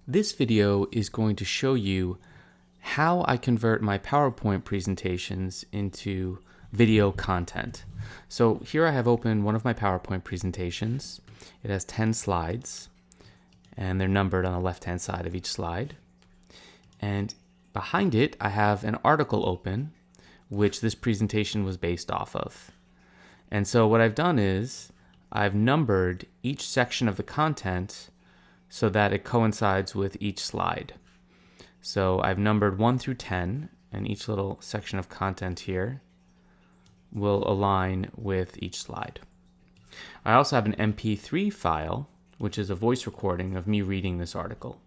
This video is going to show you how I convert my PowerPoint presentations into video content. So here I have open one of my PowerPoint presentations. It has 10 slides and they're numbered on the left-hand side of each slide. And behind it, I have an article open, which this presentation was based off of. And so what I've done is I've numbered each section of the content so that it coincides with each slide. So I've numbered 1 through 10, and each little section of content here will align with each slide. I also have an MP3 file, which is a voice recording of me reading this article.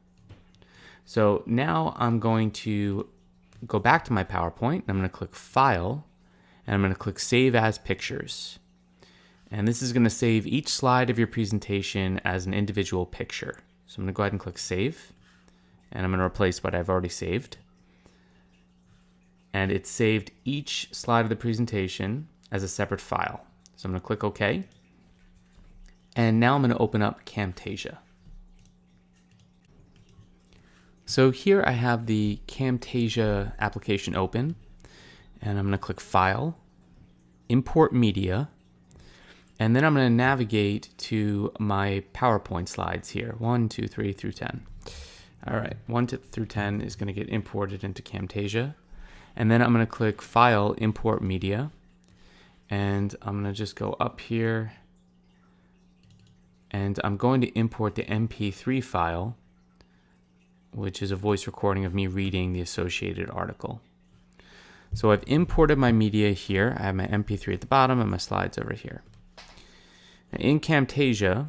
So now I'm going to go back to my PowerPoint. I'm going to click File, and I'm going to click Save as Pictures. And this is going to save each slide of your presentation as an individual picture. So I'm going to go ahead and click Save, and I'm going to replace what I've already saved. And it saved each slide of the presentation as a separate file. So I'm going to click OK. And now I'm going to open up Camtasia. So here I have the Camtasia application open, and I'm going to click File, Import Media, and then I'm going to navigate to my PowerPoint slides here, 1, 2, 3 through 10. All right, 1 through 10 is going to get imported into Camtasia. And then I'm going to click File, Import Media. And I'm going to just go up here. And I'm going to import the MP3 file, which is a voice recording of me reading the associated article. So I've imported my media here. I have my MP3 at the bottom and my slides over here. In Camtasia,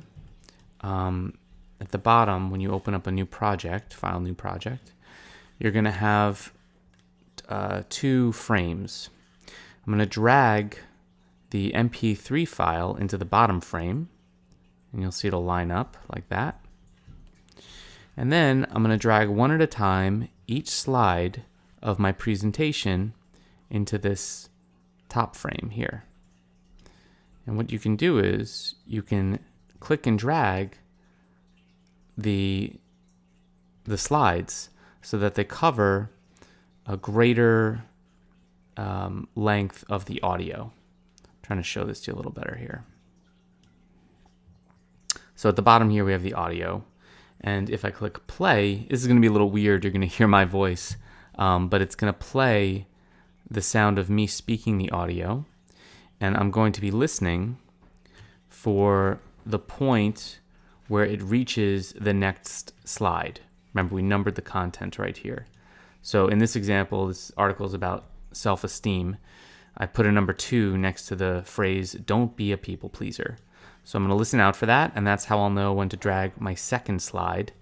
at the bottom, when you open up a new project, File, New Project, you're going to have 2 frames. I'm going to drag the MP3 file into the bottom frame, and you'll see it'll line up like that. And then I'm going to drag one at a time each slide of my presentation into this top frame here. And what you can do is you can click and drag the slides so that they cover a greater length of the audio. I'm trying to show this to you a little better here. So at the bottom here we have the audio, and if I click play, this is going to be a little weird. You're going to hear my voice, but it's going to play the sound of me speaking the audio. And I'm going to be listening for the point where it reaches the next slide. Remember, we numbered the content right here. So in this example, this article is about self-esteem. I put a number 2 next to the phrase, "Don't be a people pleaser." So I'm going to listen out for that, and that's how I'll know when to drag my second slide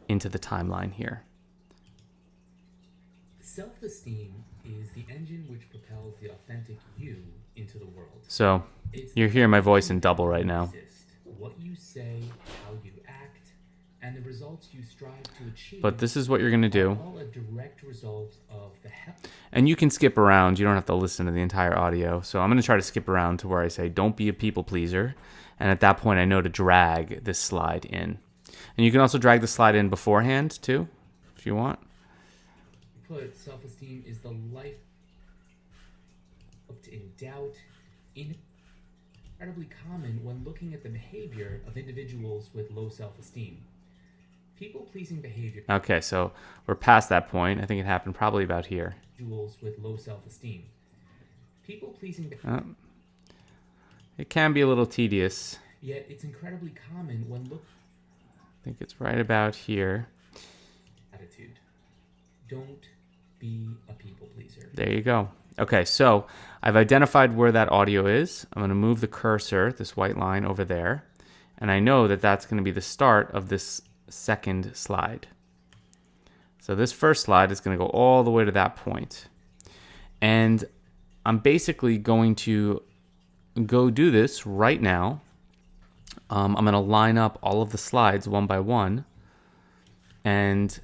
into the timeline here. Self-esteem is the engine which propels the authentic you into the world. So you're hearing my voice in double right now. What you say, how you act, and the results you strive to achieve. But this is what you're going to do. All a direct result of the and you can skip around. You don't have to listen to the entire audio. So I'm going to try to skip around to where I say, "Don't be a people pleaser." And at that point, I know to drag this slide in. And you can also drag the slide in beforehand too, if you want. Put self-esteem is the life in doubt, incredibly common when looking at the behavior of individuals with low self-esteem. People-pleasing behavior. Okay, so we're past that point. I think it happened probably about here. Individuals with low self-esteem. People-pleasing behavior. It can be a little tedious. Yet it's incredibly common when I think it's right about here. Attitude. Don't be a people pleaser. There you go. Okay, so I've identified where that audio is. I'm going to move the cursor, this white line, over there. And I know that that's going to be the start of this second slide. So this first slide is going to go all the way to that point. And I'm basically going to go do this right now. I'm going to line up all of the slides one by one. And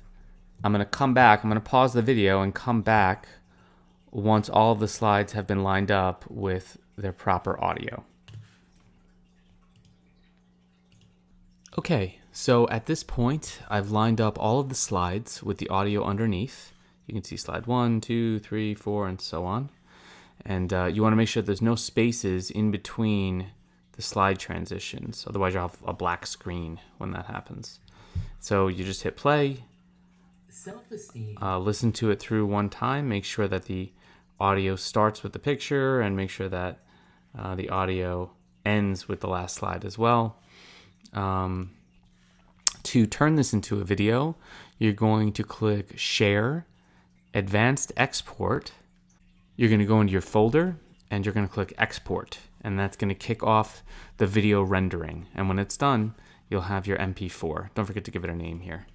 I'm going to come back. I'm going to pause the video and come back once all of the slides have been lined up with their proper audio. Okay, So at this point, I've lined up all of the slides with the audio underneath. You can see slide 1, 2, 3, 4, and so on. And you want to make sure there's no spaces in between the slide transitions. Otherwise, you'll have a black screen when that happens. So you just hit play, Self-esteem. listen to it through one time, make sure that the audio starts with the picture, and make sure that the audio ends with the last slide as well. To turn this into a video, you're going to click Share, Advanced Export. You're going to go into your folder and you're going to click Export, and that's going to kick off the video rendering. And when it's done, you'll have your MP4. Don't forget to give it a name here.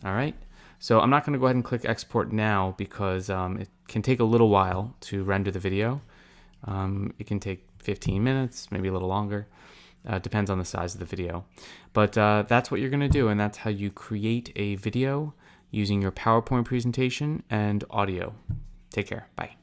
All right. So I'm not going to go ahead and click Export now because it can take a little while to render the video. It can take 15 minutes, maybe a little longer. Depends on the size of the video. But that's what you're going to do, and that's how you create a video using your PowerPoint presentation and audio. Take care. Bye.